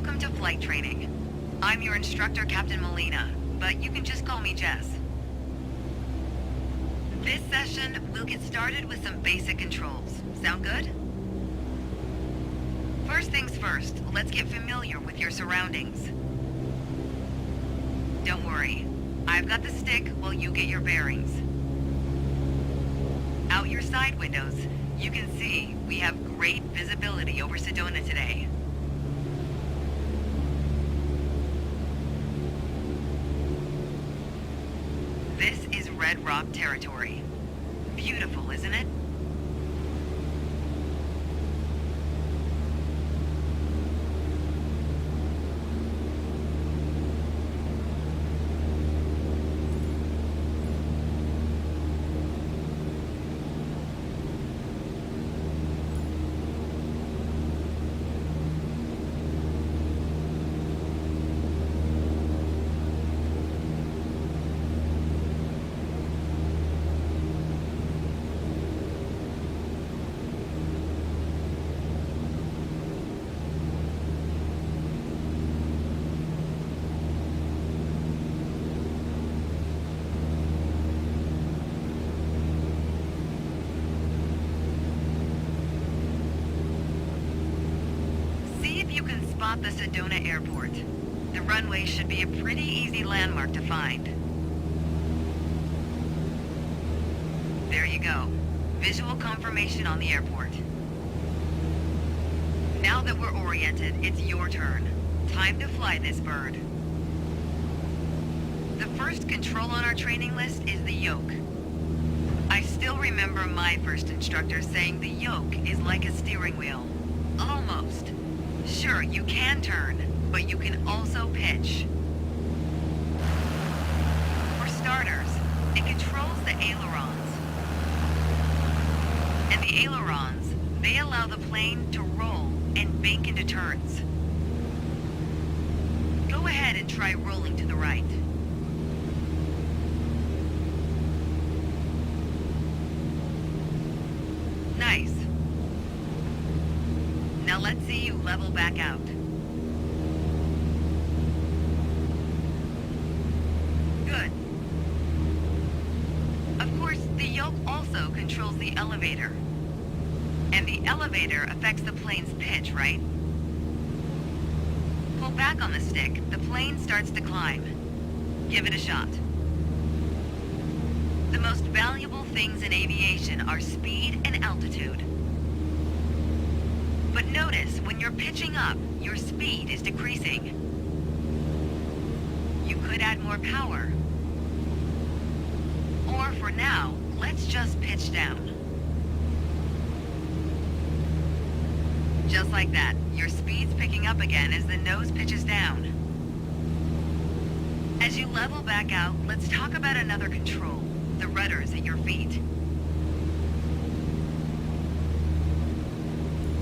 Welcome to flight training. I'm your instructor, Captain Molina, but you can just call me Jess. This session, we'll get started with some basic controls. Sound good? First things first, let's get familiar with your surroundings. Don't worry, I've got the stick while you get your bearings. Out your side windows, you can see we have great visibility over Sedona today. This is Red Rock territory. Beautiful, isn't it? You can spot the Sedona Airport. The runway should be a pretty easy landmark to find. There you go. Visual confirmation on the airport. Now that we're oriented, it's your turn. Time to fly this bird. The first control on our training list is the yoke. I still remember my first instructor saying the yoke is like a steering wheel. Almost. Sure, you can turn, but you can also pitch. For starters, it controls the ailerons. And the ailerons, they allow the plane to roll and bank into turns. Go ahead and try rolling to the right. Nice. Now let's see you level back out. Good. Of course, the yoke also controls the elevator. And the elevator affects the plane's pitch, right? Pull back on the stick, the plane starts to climb. Give it a shot. The most valuable things in aviation are speed and altitude. But notice, when you're pitching up, your speed is decreasing. You could add more power. Or for now, let's just pitch down. Just like that, your speed's picking up again as the nose pitches down. As you level back out, let's talk about another control, the rudders at your feet.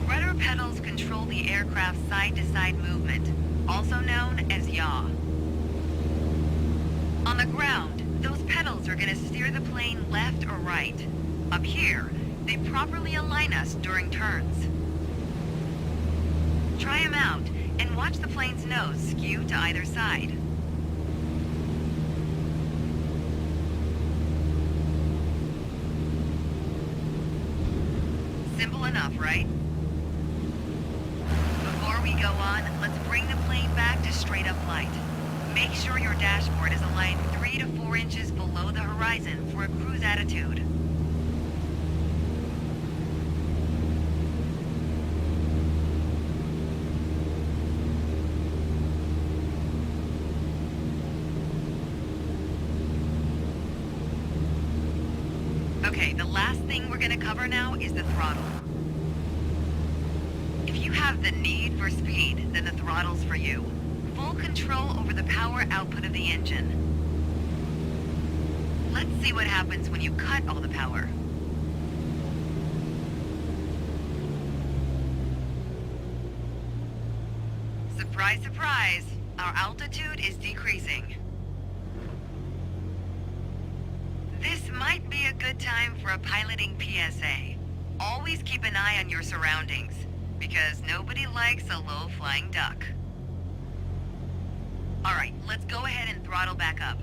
Rudder pedals control the aircraft's side-to-side movement, also known as yaw. On the ground, those pedals are going to steer the plane left or right. Up here, they properly align us during turns. Try them out and watch the plane's nose skew to either side. Simple enough, right? Before we go on, let's bring the plane back to straight-up flight. Make sure your dashboard is aligned 3 to 4 inches below the horizon for a cruise attitude. Okay, the last thing we're gonna cover now is the throttle. If you have the need for speed, then the throttle's for you. Full control over the power output of the engine. Let's see what happens when you cut all the power. Surprise, surprise, our altitude is decreasing. This might be a good time for a piloting PSA. Always keep an eye on your surroundings, because nobody likes a low-flying duck. Alright, let's go ahead and throttle back up.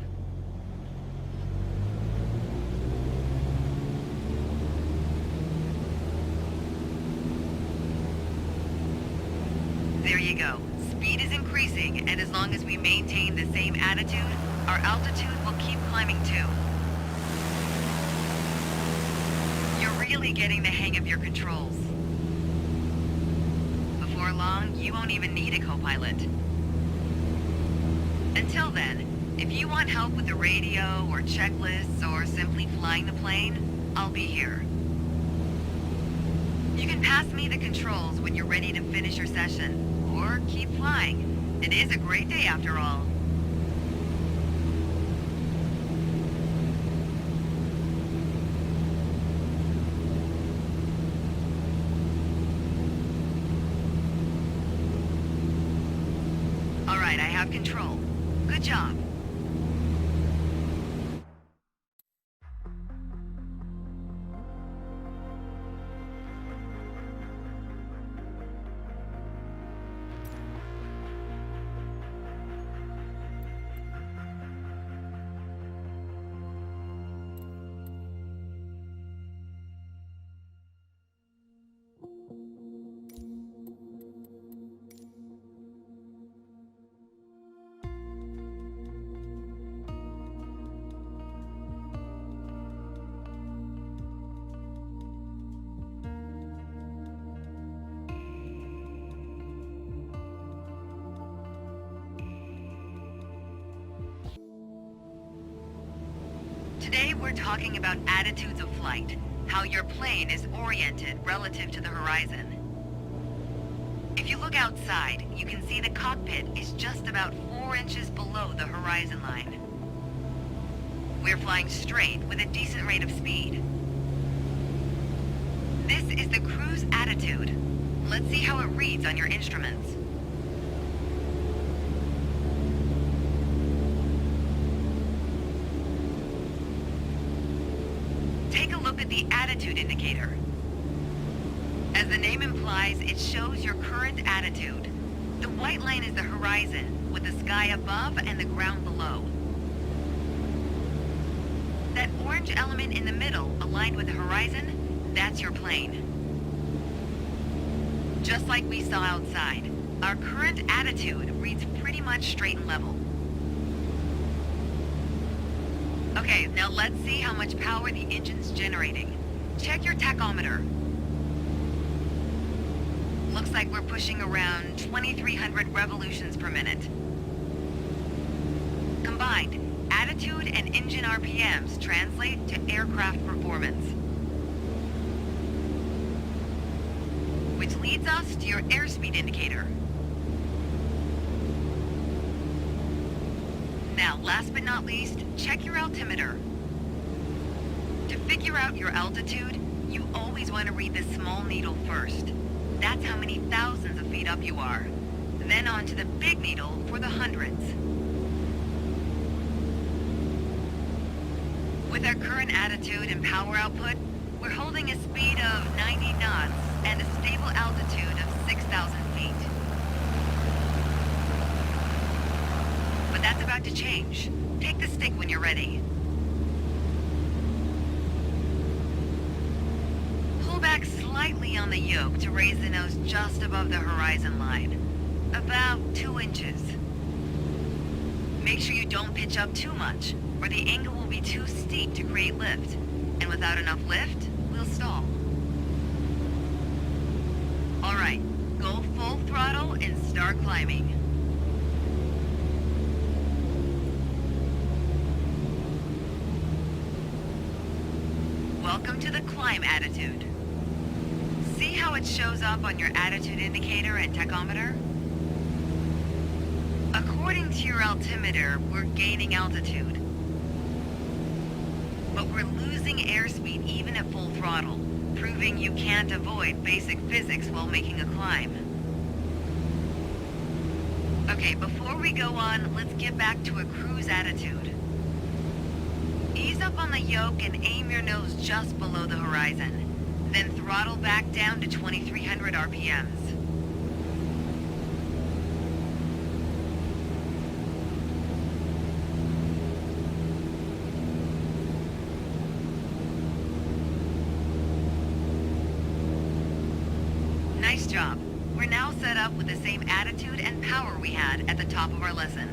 There you go. Speed is increasing, and as long as we maintain the same attitude, our altitude will keep climbing too. You're really getting the hang of your controls. Before long, you won't even need a co-pilot. Until then, if you want help with the radio or checklists or simply flying the plane, I'll be here. You can pass me the controls when you're ready to finish your session, or keep flying. It is a great day after all. All right, I have control. Good job. Today we're talking about attitudes of flight, how your plane is oriented relative to the horizon. If you look outside, you can see the cockpit is just about 4 inches below the horizon line. We're flying straight with a decent rate of speed. This is the cruise attitude. Let's see how it reads on your instruments. Take a look at the attitude indicator. As the name implies, it shows your current attitude. The white line is the horizon, with the sky above and the ground below. That orange element in the middle, aligned with the horizon, that's your plane. Just like we saw outside, our current attitude reads pretty much straight and level. Okay, now let's see how much power the engine's generating. Check your tachometer. Looks like we're pushing around 2,300 revolutions per minute. Combined, attitude and engine RPMs translate to aircraft performance. Which leads us to your airspeed indicator. Now, last but not least, check your altimeter. To figure out your altitude, you always want to read the small needle first. That's how many thousands of feet up you are. Then on to the big needle for the hundreds. With our current attitude and power output, we're holding a speed of 90 knots and a stable altitude of 6,000 feet. But that's about to change. Take the stick when you're ready. Pull back slightly on the yoke to raise the nose just above the horizon line. About 2 inches. Make sure you don't pitch up too much, or the angle will be too steep to create lift. And without enough lift, we'll stall. Alright, go full throttle and start climbing. Welcome to the climb attitude. See how it shows up on your attitude indicator and tachometer? According to your altimeter, we're gaining altitude. But we're losing airspeed even at full throttle, proving you can't avoid basic physics while making a climb. Okay, before we go on, let's get back to a cruise attitude. Ease up on the yoke and aim your nose just below the horizon. Then throttle back down to 2,300 RPMs. Nice job. We're now set up with the same attitude and power we had at the top of our lesson.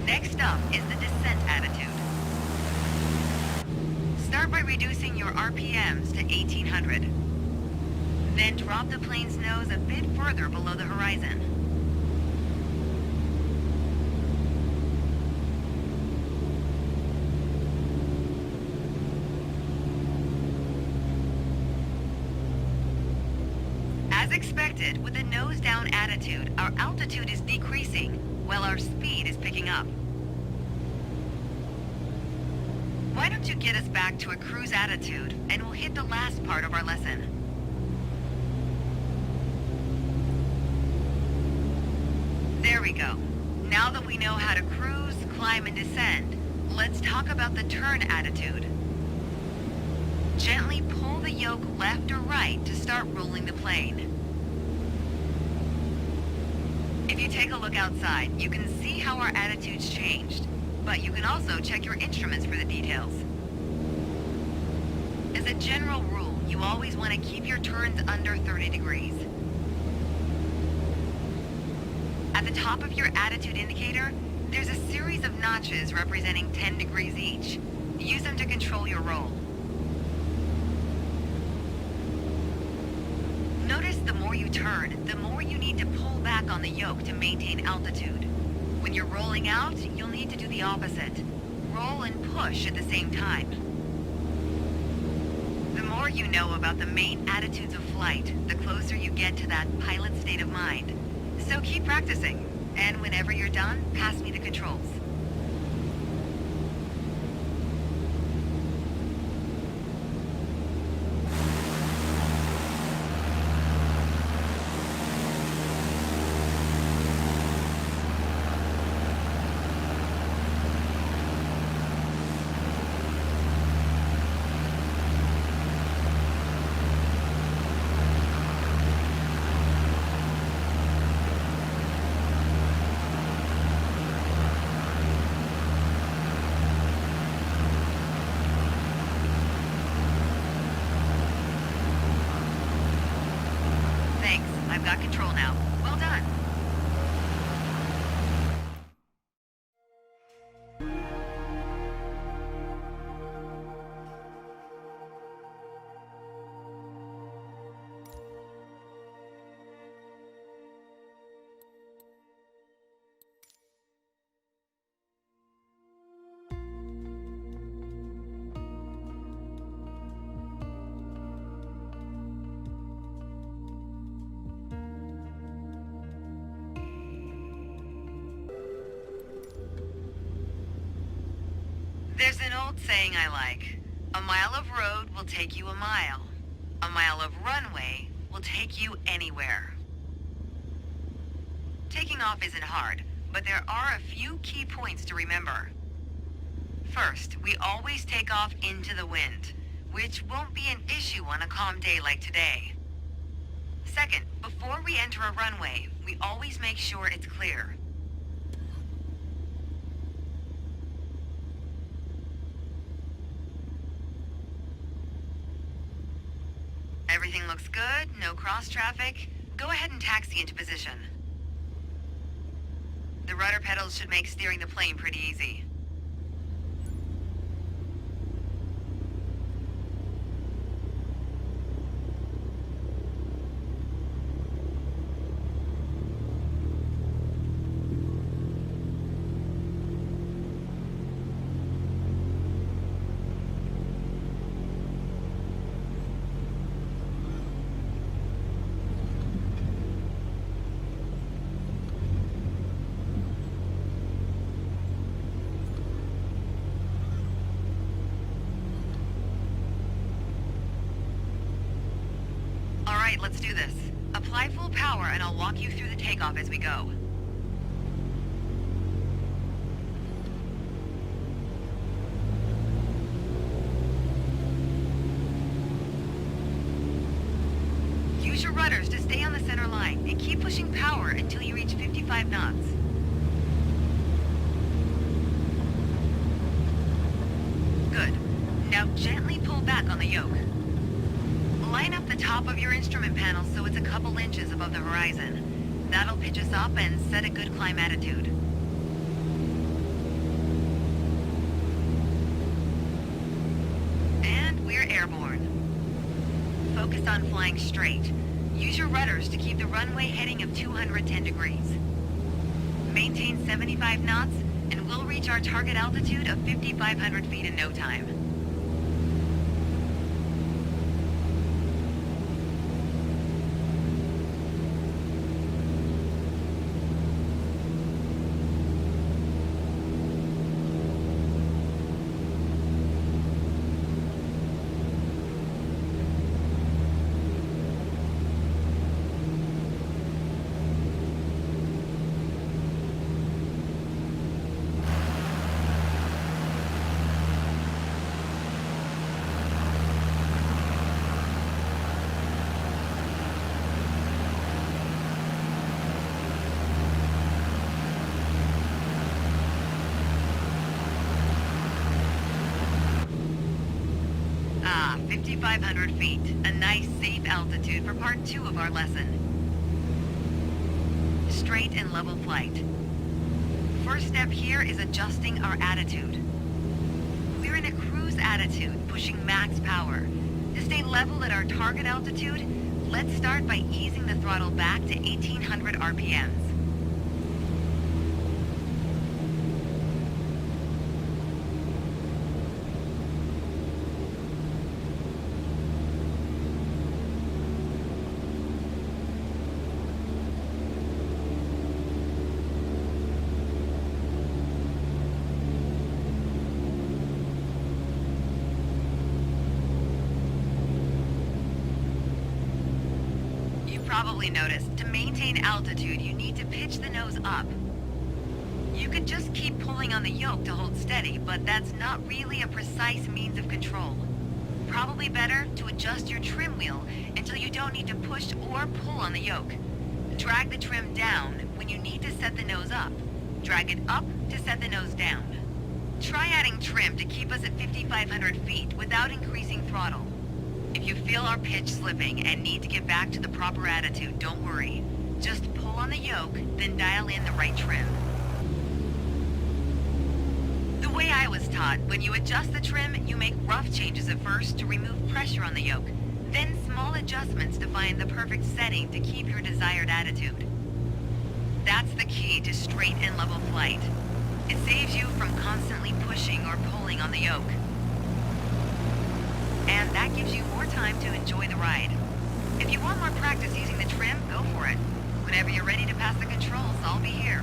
Next up is the descent attitude. Start by reducing your RPMs to 1800. Then drop the plane's nose a bit further below the horizon. As expected, with a nose-down attitude, our altitude is decreasing, while our speed is picking up. Why don't you get us back to a cruise attitude, and we'll hit the last part of our lesson. There we go. Now that we know how to cruise, climb, and descend, let's talk about the turn attitude. Gently pull the yoke left or right to start rolling the plane. If you take a look outside, you can see how our attitude's changed, but you can also check your instruments for the details. As a general rule, you always want to keep your turns under 30 degrees. At the top of your attitude indicator, there's a series of notches representing 10 degrees each. Use them to control your roll. Notice the more you turn, the more you need to pull back on the yoke to maintain altitude. When you're rolling out, you'll need to do the opposite. Roll and push at the same time. The more you know about the main attitudes of flight, the closer you get to that pilot state of mind. So keep practicing, and whenever you're done, pass me the controls. I've got control now. Well done. There's an old saying I like. A mile of road will take you a mile. A mile of runway will take you anywhere. Taking off isn't hard, but there are a few key points to remember. First, we always take off into the wind, which won't be an issue on a calm day like today. Second, before we enter a runway, we always make sure it's clear. Everything looks good, no cross traffic. Go ahead and taxi into position. The rudder pedals should make steering the plane pretty easy. Alright, let's do this. Apply full power and I'll walk you through the takeoff as we go. Use your rudders to stay on the center line and keep pushing power until you reach 55 knots. Good. Now gently pull back on the yoke. Line up the top of your instrument panel so it's a couple inches above the horizon. That'll pitch us up and set a good climb attitude. And we're airborne. Focus on flying straight. Use your rudders to keep the runway heading of 210 degrees. Maintain 75 knots, and we'll reach our target altitude of 5,500 feet in no time. Ah, 5,500 feet. A nice, safe altitude for part 2 of our lesson. Straight and level flight. First step here is adjusting our attitude. We're in a cruise attitude, pushing max power. To stay level at our target altitude, let's start by easing the throttle back to 1,800 RPMs. Probably noticed, to maintain altitude, you need to pitch the nose up. You could just keep pulling on the yoke to hold steady, but that's not really a precise means of control. Probably better to adjust your trim wheel until you don't need to push or pull on the yoke. Drag the trim down when you need to set the nose up. Drag it up to set the nose down. Try adding trim to keep us at 5,500 feet without increasing throttle. If you feel our pitch slipping and need to get back to the proper attitude, don't worry. Just pull on the yoke, then dial in the right trim. The way I was taught, when you adjust the trim, you make rough changes at first to remove pressure on the yoke, then small adjustments to find the perfect setting to keep your desired attitude. That's the key to straight and level flight. It saves you from constantly pushing or pulling on the yoke. And that gives you more time to enjoy the ride. If you want more practice using the trim, go for it. Whenever you're ready to pass the controls, I'll be here.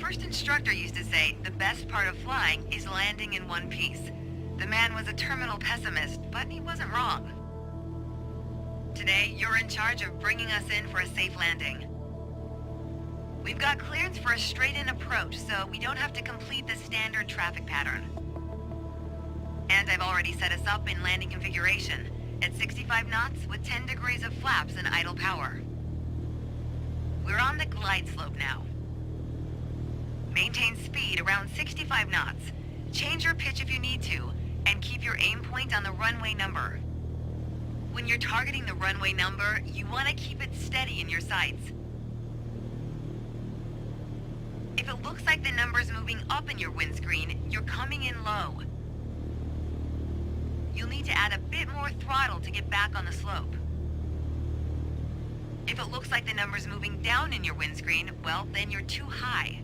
first instructor used to say the best part of flying is landing in one piece. The man was a terminal pessimist, but he wasn't wrong. Today, you're in charge of bringing us in for a safe landing. We've got clearance for a straight-in approach, so we don't have to complete the standard traffic pattern. And I've already set us up in landing configuration, at 65 knots with 10 degrees of flaps and idle power. We're on the glide slope now. Maintain speed around 65 knots. Change your pitch if you need to, and keep your aim point on the runway number. When you're targeting the runway number, you want to keep it steady in your sights. If it looks like the number's moving up in your windscreen, you're coming in low. You'll need to add a bit more throttle to get back on the slope. If it looks like the number's moving down in your windscreen, well, then you're too high.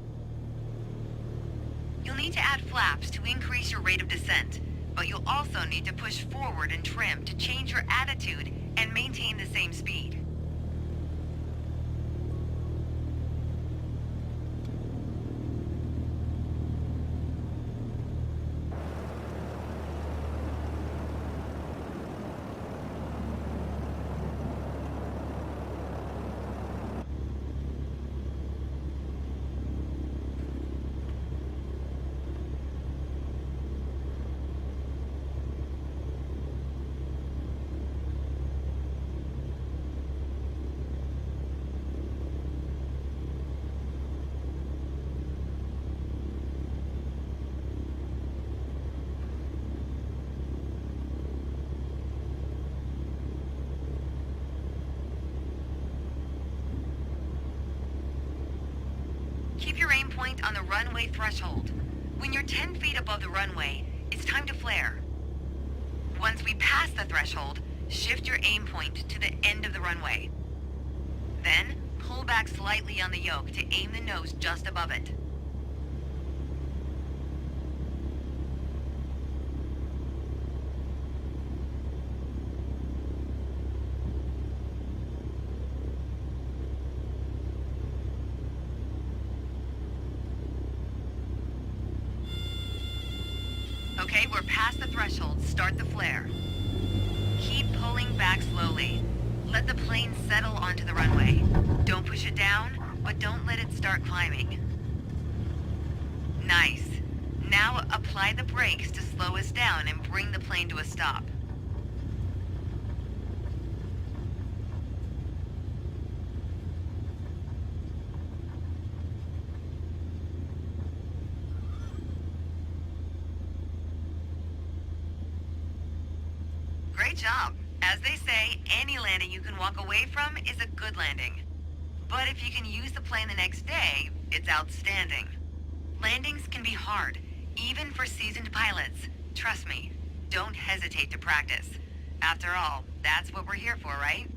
You'll need to add flaps to increase your rate of descent, but you'll also need to push forward and trim to change your attitude and maintain the same speed. Keep your aim point on the runway threshold. When you're 10 feet above the runway, it's time to flare. Once we pass the threshold, shift your aim point to the end of the runway. Then, pull back slightly on the yoke to aim the nose just above it. Okay, we're past the threshold. Start the flare. Keep pulling back slowly. Let the plane settle onto the runway. Don't push it down, but don't let it start climbing. Nice. Now apply the brakes to slow us down and bring the plane to a stop. Great job. As they say, any landing you can walk away from is a good landing. But if you can use the plane the next day, it's outstanding. Landings can be hard, even for seasoned pilots. Trust me, don't hesitate to practice. After all, that's what we're here for, right?